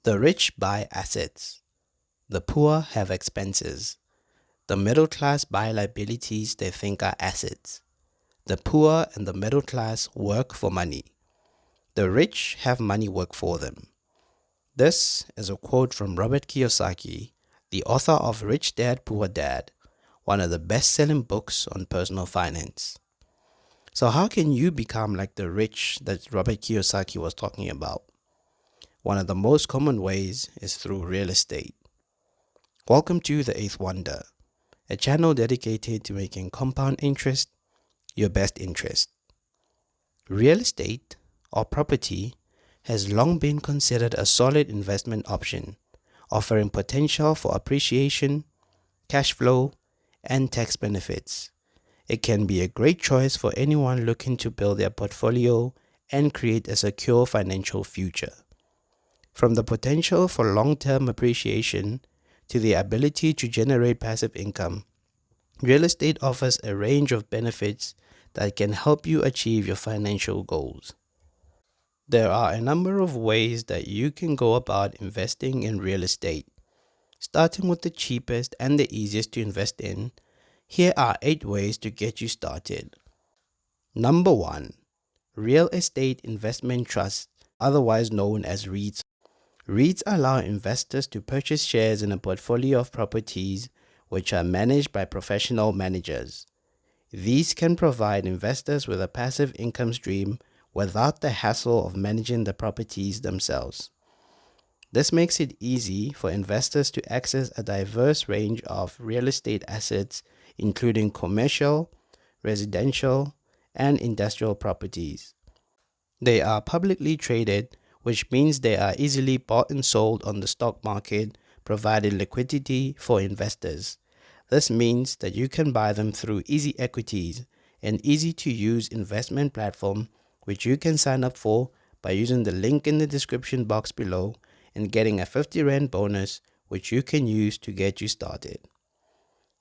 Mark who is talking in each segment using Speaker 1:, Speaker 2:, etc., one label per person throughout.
Speaker 1: The rich buy assets. The poor have expenses. The middle class buy liabilities they think are assets. The poor and the middle class work for money. The rich have money work for them. This is a quote from Robert Kiyosaki, the author of Rich Dad, Poor Dad, one of the best-selling books on personal finance. So how can you become like the rich that Robert Kiyosaki was talking about? One of the most common ways is through real estate. Welcome to The Eighth Wonder, a channel dedicated to making compound interest your best interest. Real estate, or property, has long been considered a solid investment option, offering potential for appreciation, cash flow, and tax benefits. It can be a great choice for anyone looking to build their portfolio and create a secure financial future. From the potential for long-term appreciation to the ability to generate passive income, real estate offers a range of benefits that can help you achieve your financial goals. There are a number of ways that you can go about investing in real estate. Starting with the cheapest and the easiest to invest in, here are 8 ways to get you started. Number 1. Real Estate Investment Trusts, otherwise known as REITs. REITs allow investors to purchase shares in a portfolio of properties which are managed by professional managers. These can provide investors with a passive income stream without the hassle of managing the properties themselves. This makes it easy for investors to access a diverse range of real estate assets, including commercial, residential, and industrial properties. They are publicly traded, which means they are easily bought and sold on the stock market, providing liquidity for investors. This means that you can buy them through Easy Equities, an easy-to-use investment platform which you can sign up for by using the link in the description box below and getting a 50 Rand bonus which you can use to get you started.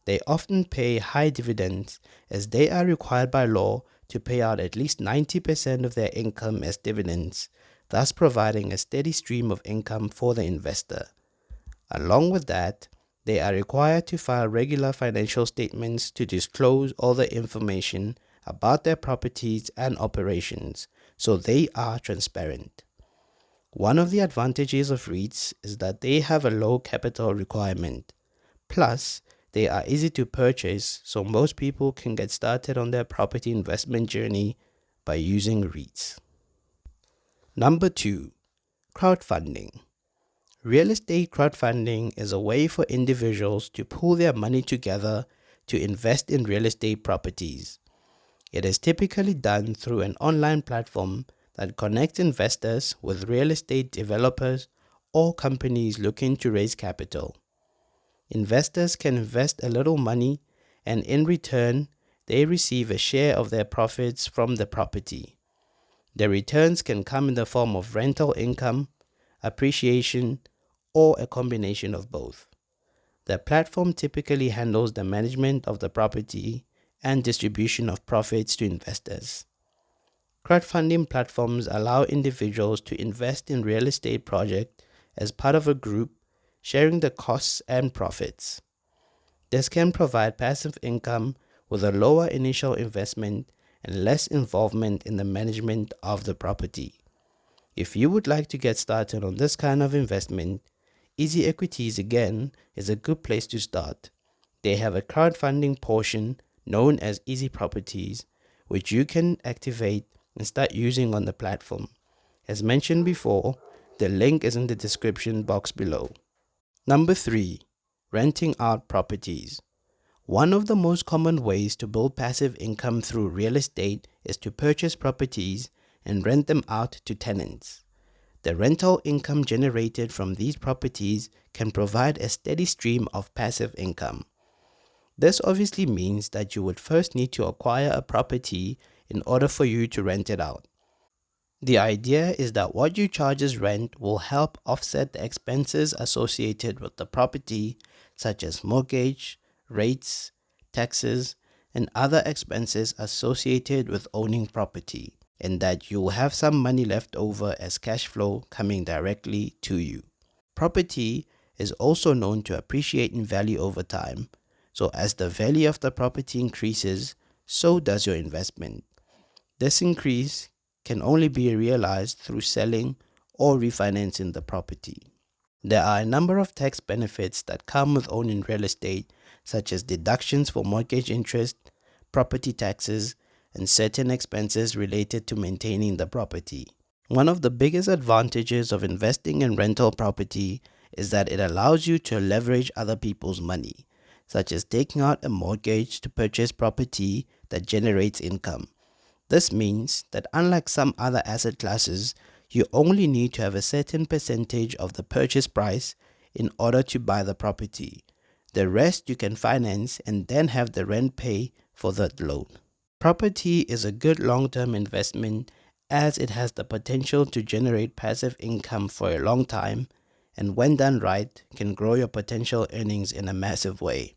Speaker 1: They often pay high dividends as they are required by law to pay out at least 90% of their income as dividends, thus providing a steady stream of income for the investor. Along with that, they are required to file regular financial statements to disclose all the information about their properties and operations, so they are transparent. One of the advantages of REITs is that they have a low capital requirement. Plus, they are easy to purchase, so most people can get started on their property investment journey by using REITs. Number 2. Crowdfunding. Real estate crowdfunding is a way for individuals to pool their money together to invest in real estate properties. It is typically done through an online platform that connects investors with real estate developers or companies looking to raise capital. Investors can invest a little money, and in return, they receive a share of their profits from the property. The returns can come in the form of rental income, appreciation, or a combination of both. The platform typically handles the management of the property and distribution of profits to investors. Crowdfunding platforms allow individuals to invest in real estate projects as part of a group, sharing the costs and profits. This can provide passive income with a lower initial investment and less involvement in the management of the property. If you would like to get started on this kind of investment, Easy Equities again is a good place to start. They have a crowdfunding portion known as Easy Properties, which you can activate and start using on the platform. As mentioned before, the link is in the description box below. Number 3. Renting out properties. One of the most common ways to build passive income through real estate is to purchase properties and rent them out to tenants. The rental income generated from these properties can provide a steady stream of passive income. This obviously means that you would first need to acquire a property in order for you to rent it out. The idea is that what you charge as rent will help offset the expenses associated with the property, such as mortgage, rates, taxes, and other expenses associated with owning property, and that you'll have some money left over as cash flow coming directly to you. Property is also known to appreciate in value over time. So as the value of the property increases, so does your investment. This increase can only be realized through selling or refinancing the property. There are a number of tax benefits that come with owning real estate, such as deductions for mortgage interest, property taxes, and certain expenses related to maintaining the property. One of the biggest advantages of investing in rental property is that it allows you to leverage other people's money, such as taking out a mortgage to purchase property that generates income. This means that unlike some other asset classes, you only need to have a certain percentage of the purchase price in order to buy the property. The rest you can finance and then have the rent pay for that loan. Property is a good long-term investment as it has the potential to generate passive income for a long time, and when done right, can grow your potential earnings in a massive way.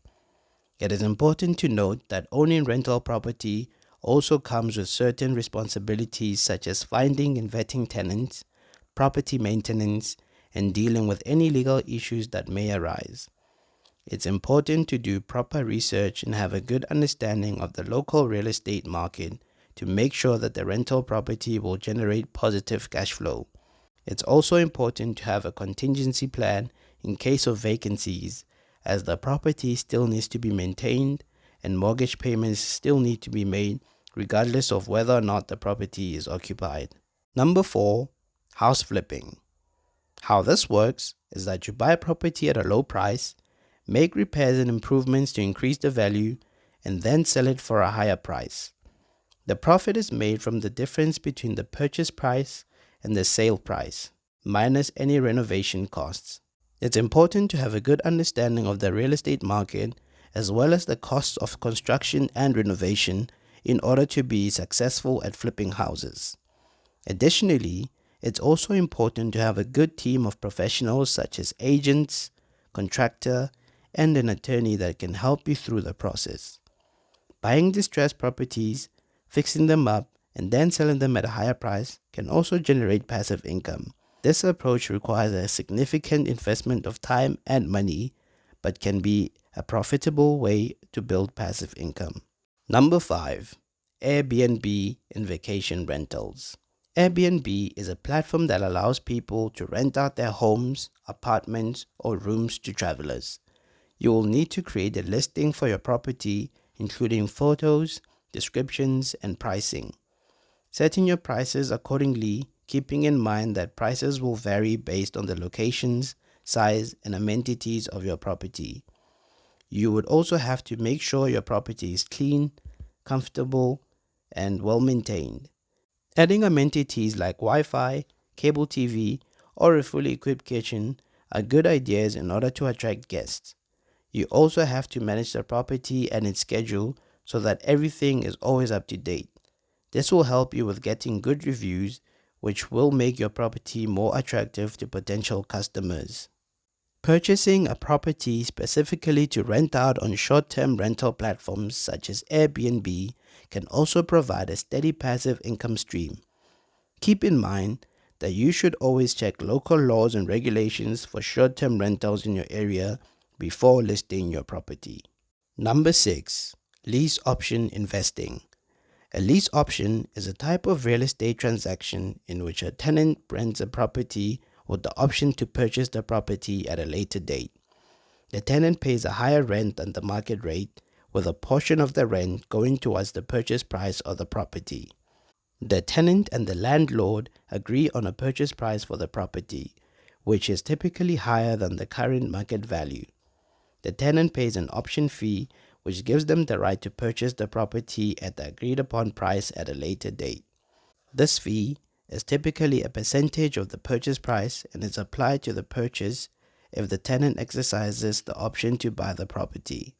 Speaker 1: It is important to note that owning rental property also comes with certain responsibilities such as finding and vetting tenants, property maintenance, and dealing with any legal issues that may arise. It's important to do proper research and have a good understanding of the local real estate market to make sure that the rental property will generate positive cash flow. It's also important to have a contingency plan in case of vacancies, as the property still needs to be maintained and mortgage payments still need to be made regardless of whether or not the property is occupied. Number 4, house flipping. How this works is that you buy a property at a low price, make repairs and improvements to increase the value, and then sell it for a higher price. The profit is made from the difference between the purchase price and the sale price, minus any renovation costs. It's important to have a good understanding of the real estate market as well as the costs of construction and renovation in order to be successful at flipping houses. Additionally, it's also important to have a good team of professionals such as agents, contractor, and an attorney that can help you through the process. Buying distressed properties, fixing them up, and then selling them at a higher price can also generate passive income. This approach requires a significant investment of time and money, but can be a profitable way to build passive income. Number 5, Airbnb and vacation rentals. Airbnb is a platform that allows people to rent out their homes, apartments, or rooms to travelers. You will need to create a listing for your property, including photos, descriptions, and pricing. Setting your prices accordingly, keeping in mind that prices will vary based on the locations, size, and amenities of your property. You would also have to make sure your property is clean, comfortable, and well maintained. Adding amenities like Wi-Fi, cable TV, or a fully equipped kitchen are good ideas in order to attract guests. You also have to manage the property and its schedule so that everything is always up to date. This will help you with getting good reviews, which will make your property more attractive to potential customers. Purchasing a property specifically to rent out on short-term rental platforms such as Airbnb can also provide a steady passive income stream. Keep in mind that you should always check local laws and regulations for short-term rentals in your area before listing your property. Number 6, lease option investing. A lease option is a type of real estate transaction in which a tenant rents a property with the option to purchase the property at a later date. The tenant pays a higher rent than the market rate, with a portion of the rent going towards the purchase price of the property. The tenant and the landlord agree on a purchase price for the property, which is typically higher than the current market value. The tenant pays an option fee, which gives them the right to purchase the property at the agreed upon price at a later date. This fee is typically a percentage of the purchase price and is applied to the purchase if the tenant exercises the option to buy the property.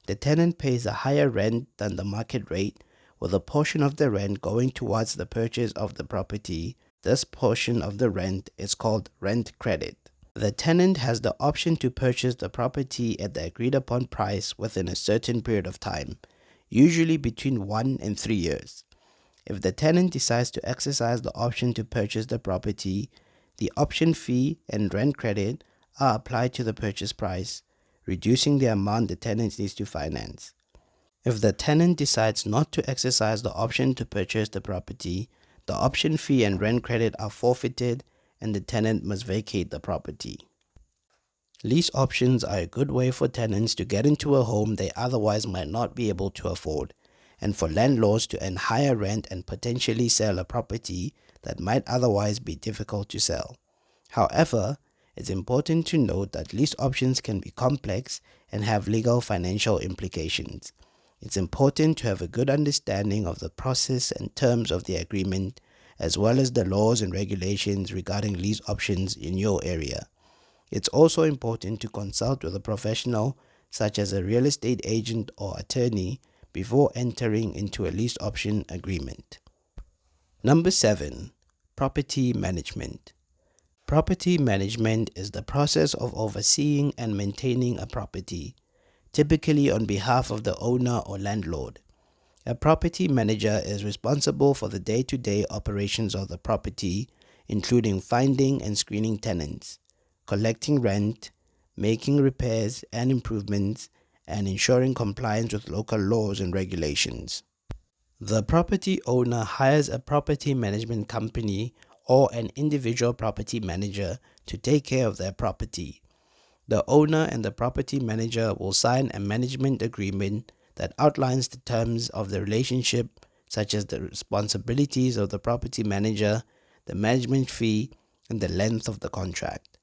Speaker 1: The tenant pays a higher rent than the market rate, with a portion of the rent going towards the purchase of the property. This portion of the rent is called rent credit. The tenant has the option to purchase the property at the agreed upon price within a certain period of time, usually between 1 and 3 years. If the tenant decides to exercise the option to purchase the property, the option fee and rent credit are applied to the purchase price, reducing the amount the tenant needs to finance. If the tenant decides not to exercise the option to purchase the property, the option fee and rent credit are forfeited and the tenant must vacate the property. Lease options are a good way for tenants to get into a home they otherwise might not be able to afford, and for landlords to earn higher rent and potentially sell a property that might otherwise be difficult to sell. However, it's important to note that lease options can be complex and have legal financial implications. It's important to have a good understanding of the process and terms of the agreement, as well as the laws and regulations regarding lease options in your area. It's also important to consult with a professional, such as a real estate agent or attorney, before entering into a lease option agreement. Number 7. Property management. Property management is the process of overseeing and maintaining a property, typically on behalf of the owner or landlord. A property manager is responsible for the day-to-day operations of the property, including finding and screening tenants, collecting rent, making repairs and improvements, and ensuring compliance with local laws and regulations. The property owner hires a property management company or an individual property manager to take care of their property. The owner and the property manager will sign a management agreement that outlines the terms of the relationship, such as the responsibilities of the property manager, the management fee, and the length of the contract.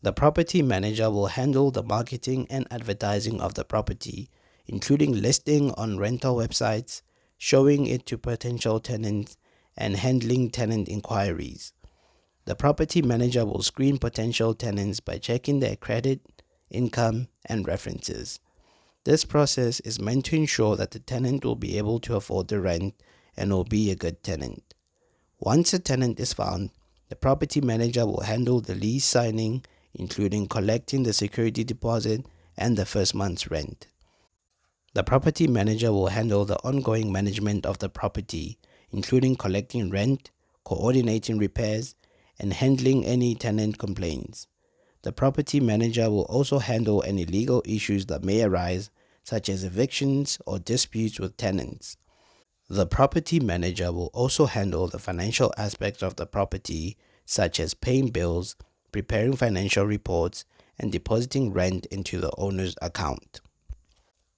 Speaker 1: The property manager will handle the marketing and advertising of the property, including listing on rental websites, showing it to potential tenants, and handling tenant inquiries. The property manager will screen potential tenants by checking their credit, income, and references. This process is meant to ensure that the tenant will be able to afford the rent and will be a good tenant. Once a tenant is found, the property manager will handle the lease signing, including collecting the security deposit and the first month's rent. The property manager will handle the ongoing management of the property, including collecting rent, coordinating repairs, and handling any tenant complaints. The property manager will also handle any legal issues that may arise, such as evictions or disputes with tenants. The property manager will also handle the financial aspects of the property, such as paying bills, preparing financial reports, and depositing rent into the owner's account.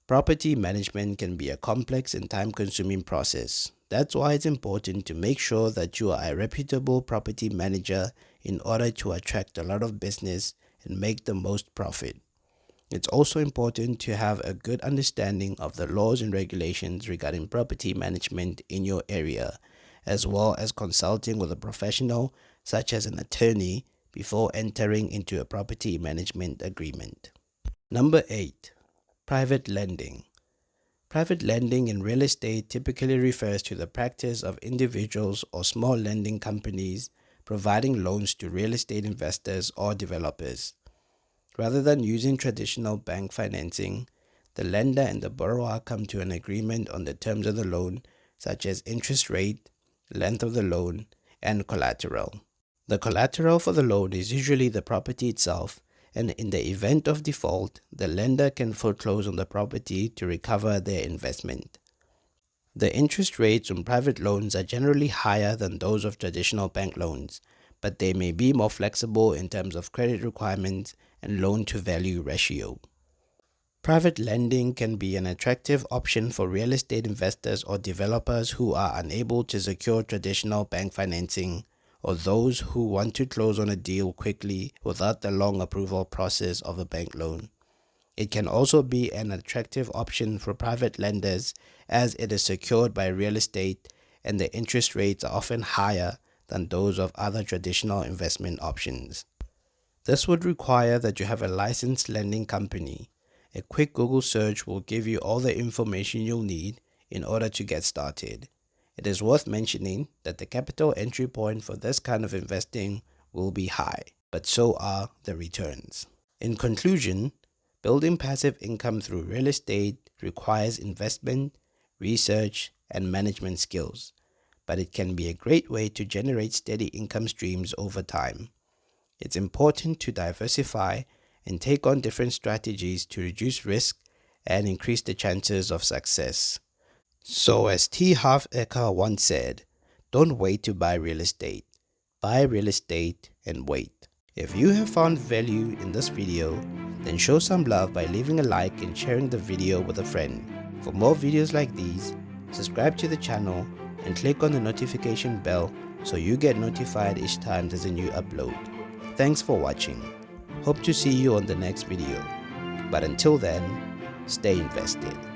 Speaker 1: Property management can be a complex and time-consuming process. That's why it's important to make sure that you are a reputable property manager in order to attract a lot of business and make the most profit. It's also important to have a good understanding of the laws and regulations regarding property management in your area, as well as consulting with a professional such as an attorney before entering into a property management agreement. Number 8. Private lending. Private lending in real estate typically refers to the practice of individuals or small lending companies providing loans to real estate investors or developers. Rather than using traditional bank financing, the lender and the borrower come to an agreement on the terms of the loan, such as interest rate, length of the loan, and collateral. The collateral for the loan is usually the property itself, and in the event of default, the lender can foreclose on the property to recover their investment. The interest rates on private loans are generally higher than those of traditional bank loans, but they may be more flexible in terms of credit requirements and loan-to-value ratio. Private lending can be an attractive option for real estate investors or developers who are unable to secure traditional bank financing, or those who want to close on a deal quickly without the long approval process of a bank loan. It can also be an attractive option for private lenders as it is secured by real estate and the interest rates are often higher than those of other traditional investment options. This would require that you have a licensed lending company. A quick Google search will give you all the information you'll need in order to get started. It is worth mentioning that the capital entry point for this kind of investing will be high, but so are the returns. In conclusion, building passive income through real estate requires investment, research, and management skills, but it can be a great way to generate steady income streams over time. It's important to diversify and take on different strategies to reduce risk and increase the chances of success. So as T. Harv Eker once said, don't wait to buy real estate. Buy real estate and wait. If you have found value in this video, then show some love by leaving a like and sharing the video with a friend. For more videos like these, subscribe to the channel and click on the notification bell so you get notified each time there's a new upload. Thanks for watching. Hope to see you on the next video. But until then, stay invested.